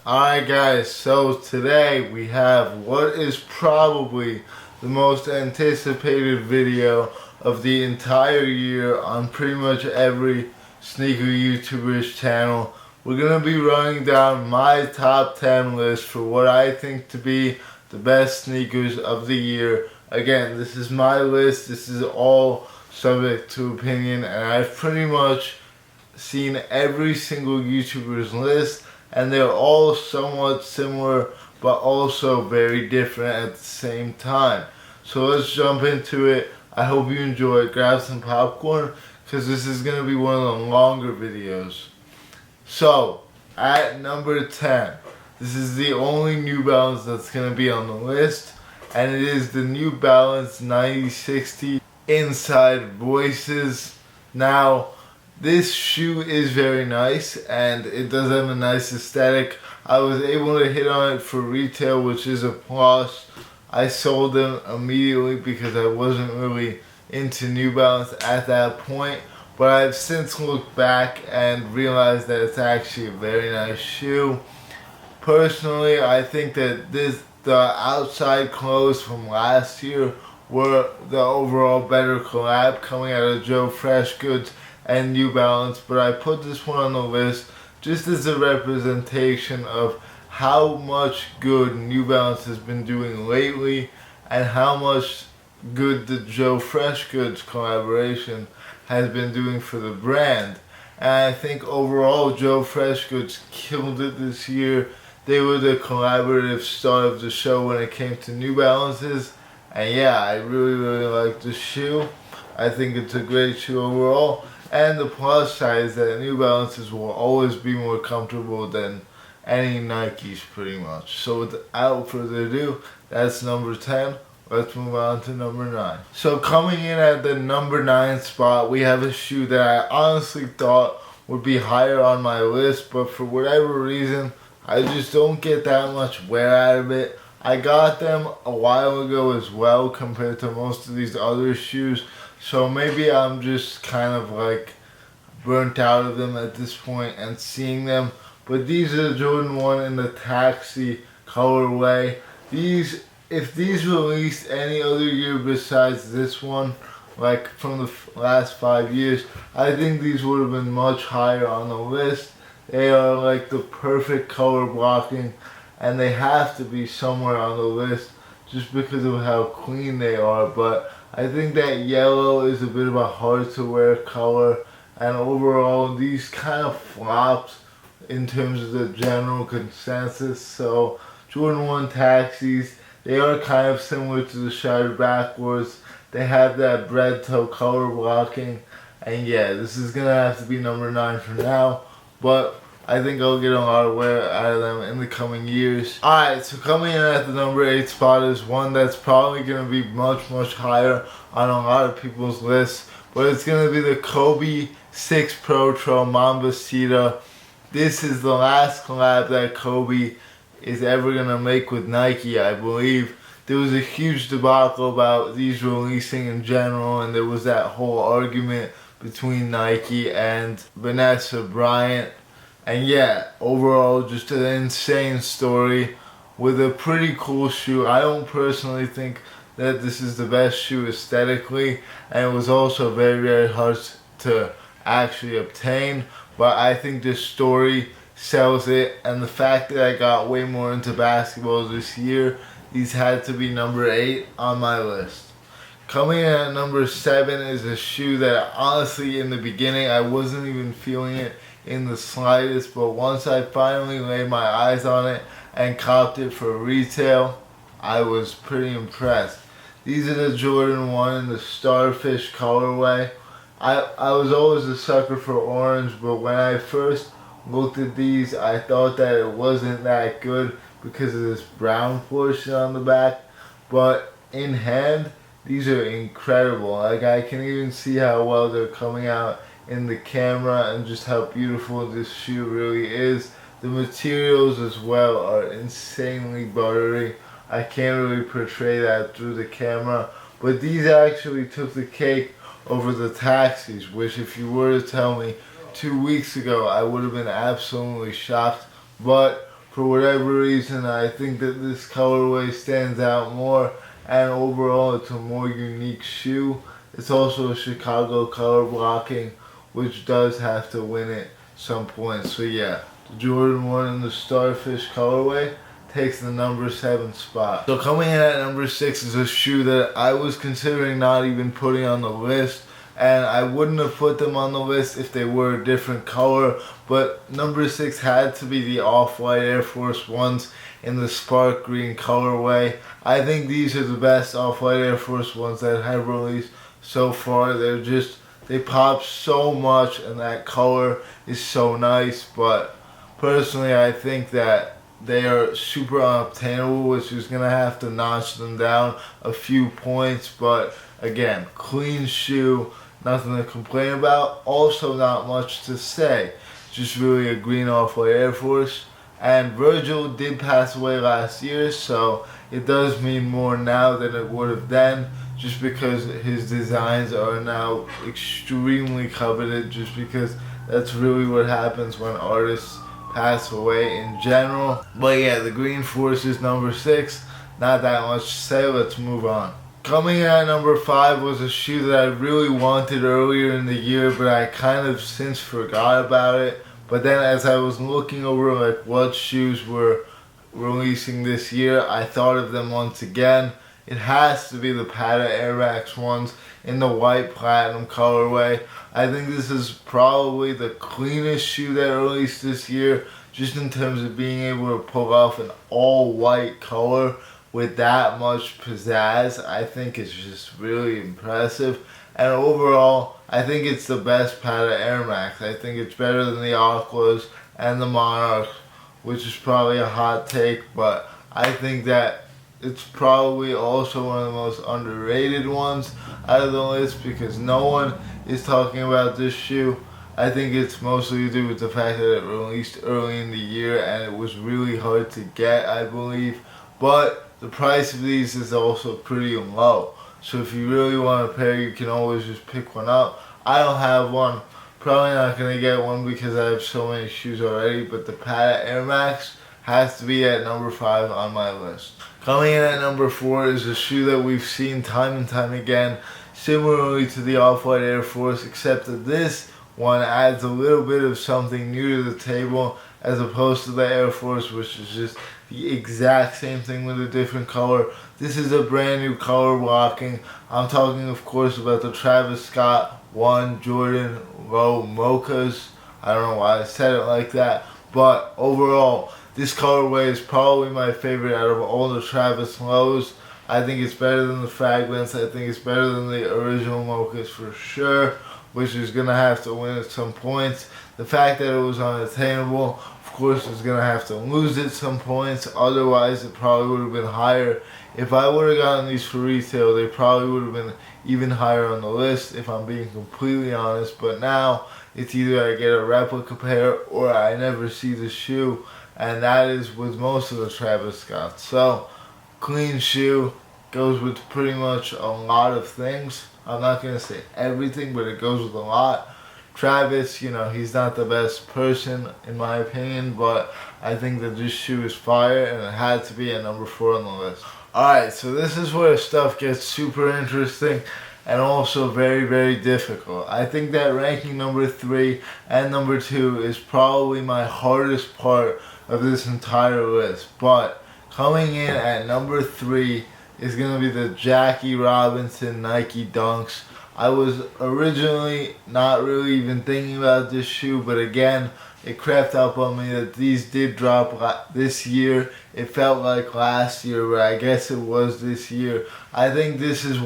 Alright guys, so today we have what is probably the most anticipated video of the entire year on pretty much every sneaker YouTuber's channel. We're going to be running down my top 10 list for what I think to be the best sneakers of the year. Again, this is my list, this is all subject to opinion, and I've pretty much seen every single YouTuber's list, and they're all somewhat similar but also very different at the same time. So let's jump into it. I hope you enjoy it. Grab some popcorn because this is going to be one of the longer videos. So at number 10, this is the only New Balance that's going to be on the list, and it is the New Balance 9060 Inside Voices. Now, this shoe is very nice and it does have a nice aesthetic. I was able to hit on it for retail, which is a plus. I sold them immediately because I wasn't really into New Balance at that point, but I've since looked back and realized that it's actually a very nice shoe. Personally, I think that the outside clothes from last year were the overall better collab coming out of Joe Freshgoods and New Balance, but I put this one on the list just as a representation of how much good New Balance has been doing lately and how much good the Joe Freshgoods collaboration has been doing for the brand. And I think overall Joe Freshgoods killed it this year. They were the collaborative star of the show when it came to New Balances, and yeah, I really like the shoe. I think it's a great shoe overall. And the plus side is that New Balances will always be more comfortable than any Nikes pretty much. So without further ado, that's number 10. Let's move on to number 9. So coming in at the number 9 spot, we have a shoe that I honestly thought would be higher on my list, but for whatever reason, I just don't get that much wear out of it. I got them a while ago as well compared to most of these other shoes. So maybe I'm just kind of like burnt out of them at this point and seeing them. But these are the Jordan 1 in the taxi colorway. If these released any other year besides this one, like from the last 5 years, I think these would have been much higher on the list. They are like the perfect color blocking, and they have to be somewhere on the list just because of how clean they are. But I think that yellow is a bit of a hard to wear color, and overall these kind of flopped in terms of the general consensus. So Jordan 1 taxis, they are kind of similar to the Shider backwards. They have that bread toe color blocking, and yeah, this is gonna have to be number 9 for now, but I think I'll get a lot of wear out of them in the coming years. Alright, so coming in at the number 8 spot is one that's probably going to be much higher on a lot of people's lists, but it's going to be the Kobe 6 Pro Trail Mambacita. This is the last collab that Kobe is ever going to make with Nike, I believe. There was a huge debacle about these releasing in general, and there was that whole argument between Nike and Vanessa Bryant. And yeah, overall just an insane story with a pretty cool shoe. I don't personally think that this is the best shoe aesthetically, and it was also very hard to actually obtain, but I think this story sells it, and the fact that I got way more into basketball this year, these had to be number 8 on my list. Coming in at number 7 is a shoe that honestly in the beginning I wasn't even feeling it in the slightest, but once I finally laid my eyes on it and copped it for retail, I was pretty impressed. These are the Jordan 1 in the Starfish colorway. I was always a sucker for orange, but when I first looked at these, I thought that it wasn't that good because of this brown portion on the back, but in hand, these are incredible. Like, I can even see how well they're coming out in the camera and just how beautiful this shoe really is. The materials as well are insanely buttery. I can't really portray that through the camera, but these actually took the cake over the taxis, which if you were to tell me 2 weeks ago, I would have been absolutely shocked. But for whatever reason, I think that this colorway stands out more, and overall it's a more unique shoe. It's also a Chicago color blocking, which does have to win it some points. So yeah, the Jordan 1 in the Starfish colorway takes the number 7 spot. So coming in at number 6 is a shoe that I was considering not even putting on the list, and I wouldn't have put them on the list if they were a different color, but number 6 had to be the Off-White Air Force Ones in the Spark Green colorway. I think these are the best Off-White Air Force Ones that have released so far. They pop so much, and that color is so nice, but personally I think that they are super unobtainable, which is going to have to notch them down a few points. But again, clean shoe, nothing to complain about. Also not much to say, just really a green Off-White Air Force. And Virgil did pass away last year, so it does mean more now than it would have then, just because his designs are now extremely coveted, just because that's really what happens when artists pass away in general. But yeah, the Green Force is number 6. Not that much to say, let's move on. Coming in at number 5 was a shoe that I really wanted earlier in the year, but I kind of since forgot about it. But then as I was looking over like what shoes were releasing this year, I thought of them once again. It has to be the Pata Air Max ones in the white platinum colorway. I think this is probably the cleanest shoe that released this year, just in terms of being able to pull off an all white color with that much pizzazz. I think it's just really impressive. And overall, I think it's the best Pata Air Max. I think it's better than the Aquas and the Monarchs, which is probably a hot take, but I think that it's probably also one of the most underrated ones out of the list, because no one is talking about this shoe. I think it's mostly to do with the fact that it released early in the year and it was really hard to get, I believe. But the price of these is also pretty low. So if you really want a pair, you can always just pick one up. I don't have one. Probably not going to get one because I have so many shoes already. But the Pata Air Max has to be at number 5 on my list. Coming in at number 4 is a shoe that we've seen time and time again, similarly to the Off-White Air Force, except that this one adds a little bit of something new to the table as opposed to the Air Force, which is just the exact same thing with a different color. This is a brand new color blocking. I'm talking, of course, about the Travis Scott 1 Jordan Low Mochas. I don't know why I said it like that, but overall, this colorway is probably my favorite out of all the Travis Lows. I think it's better than the Fragments. I think it's better than the original Mochas for sure, which is going to have to win at some points. The fact that it was unattainable, of course, is going to have to lose at some points. Otherwise, it probably would have been higher. If I would have gotten these for retail, they probably would have been even higher on the list, if I'm being completely honest. But now, it's either I get a replica pair or I never see the shoe. And that is with most of the Travis Scott. So, clean shoe, goes with pretty much a lot of things. I'm not going to say everything, but it goes with a lot. Travis, you know, he's not the best person in my opinion, but I think that this shoe is fire and it had to be at number 4 on the list. Alright, so this is where stuff gets super interesting and also very, very difficult. I think that ranking number 3 and number 2 is probably my hardest part of this entire list, but coming in at number 3 is going to be the Jackie Robinson Nike Dunks. I was originally not really even thinking about this shoe, but again, it crept up on me that these did drop this year. It felt like last year, but I guess it was this year. I think this is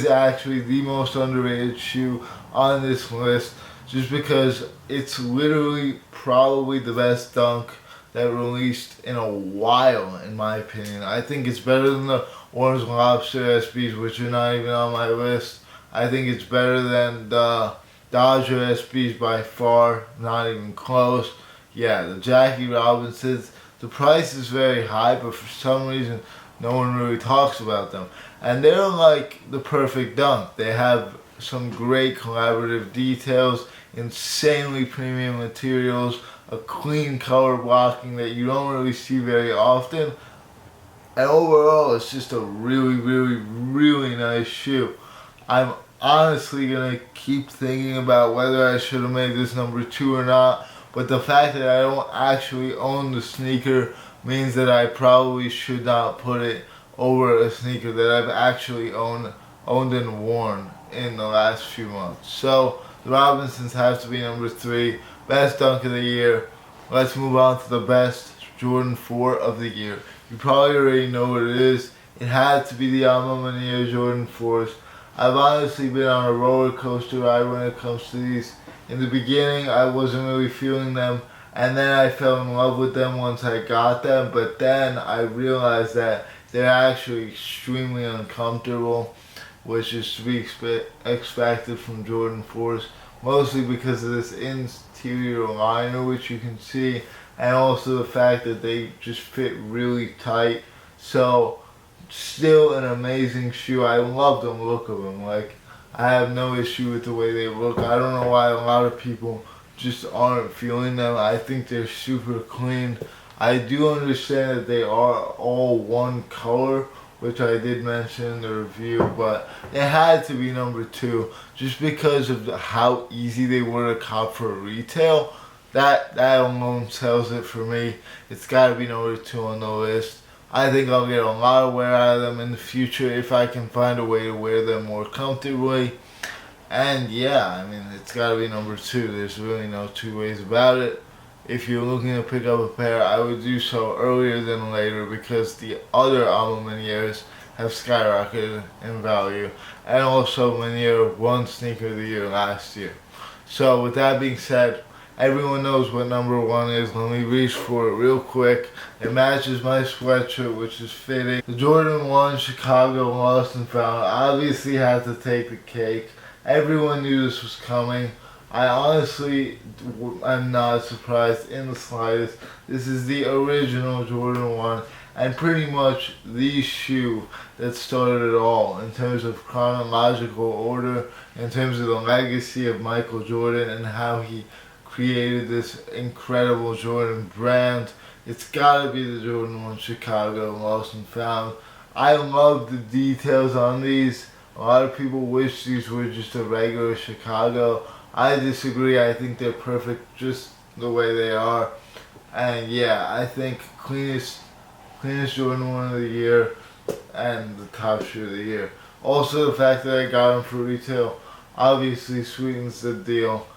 actually the most underrated shoe on this list, just because it's literally probably the best dunk that released in a while, in my opinion. I think it's better than the Orange Lobster SBs, which are not even on my list. I think it's better than the Dodger SBs by far, not even close. Yeah, the Jackie Robinsons, the price is very high, but for some reason, no one really talks about them. And they're like the perfect dunk. They have some great collaborative details, insanely premium materials, a clean color blocking that you don't really see very often. And overall, it's just a really, really, really nice shoe. I'm honestly gonna keep thinking about whether I should have made this number 2 or not. But the fact that I don't actually own the sneaker means that I probably should not put it over a sneaker that I've actually owned and worn in the last few months. So the Robinsons have to be number 3. Best dunk of the year. Let's move on to the best Jordan 4 of the year. You probably already know what it is. It had to be the Alma Mania Jordan 4s. I've honestly been on a roller coaster ride when it comes to these. In the beginning, I wasn't really feeling them, and then I fell in love with them once I got them, but then I realized that they're actually extremely uncomfortable, which is to be expected from Jordan 4s, mostly because of this interior liner, which you can see, and also the fact that they just fit really tight. So, still an amazing shoe. I love the look of them. Like, I have no issue with the way they look. I don't know why a lot of people just aren't feeling them. I think they're super clean. I do understand that they are all one color, which I did mention in the review, but it had to be number 2 just because of how easy they were to cop for retail. That alone sells it for me. It's got to be number 2 on the list. I think I'll get a lot of wear out of them in the future if I can find a way to wear them more comfortably. And yeah, I mean, it's got to be number 2. There's really no two ways about it. If you're looking to pick up a pair, I would do so earlier than later because the other Alma Maniers have skyrocketed in value. And also, Manier won Sneaker of the Year last year. So with that being said, everyone knows what number 1 is. Let me reach for it real quick. It matches my sweatshirt, which is fitting. The Jordan 1 Chicago Lost and Found obviously had to take the cake. Everyone knew this was coming. I honestly am not surprised in the slightest. This is the original Jordan 1 and pretty much the shoe that started it all in terms of chronological order, in terms of the legacy of Michael Jordan and how he created this incredible Jordan brand. It's gotta be the Jordan 1 Chicago Lost and Found. I love the details on these. A lot of people wish these were just a regular Chicago. I disagree. I think they're perfect just the way they are. And yeah, I think cleanest Jordan 1 of the year and the top shoe of the year. Also, the fact that I got them for retail obviously sweetens the deal.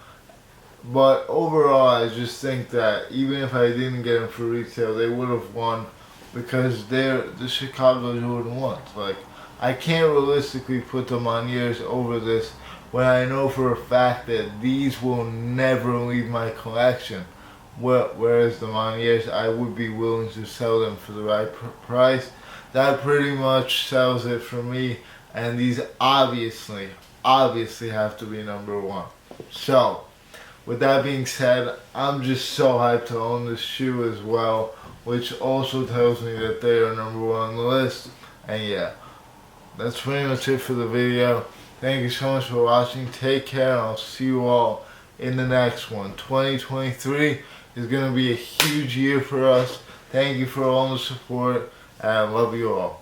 But overall, I just think that even if I didn't get them for retail, they would have won because they're the Chicago Jordan 1s. Like, I can't realistically put the Maniers over this when I know for a fact that these will never leave my collection. Whereas the Maniers, I would be willing to sell them for the right price. That pretty much sells it for me. And these obviously have to be number 1. So, with that being said, I'm just so hyped to own this shoe as well, which also tells me that they are number 1 on the list. And yeah, that's pretty much it for the video. Thank you so much for watching. Take care, and I'll see you all in the next one. 2023 is going to be a huge year for us. Thank you for all the support, and I love you all.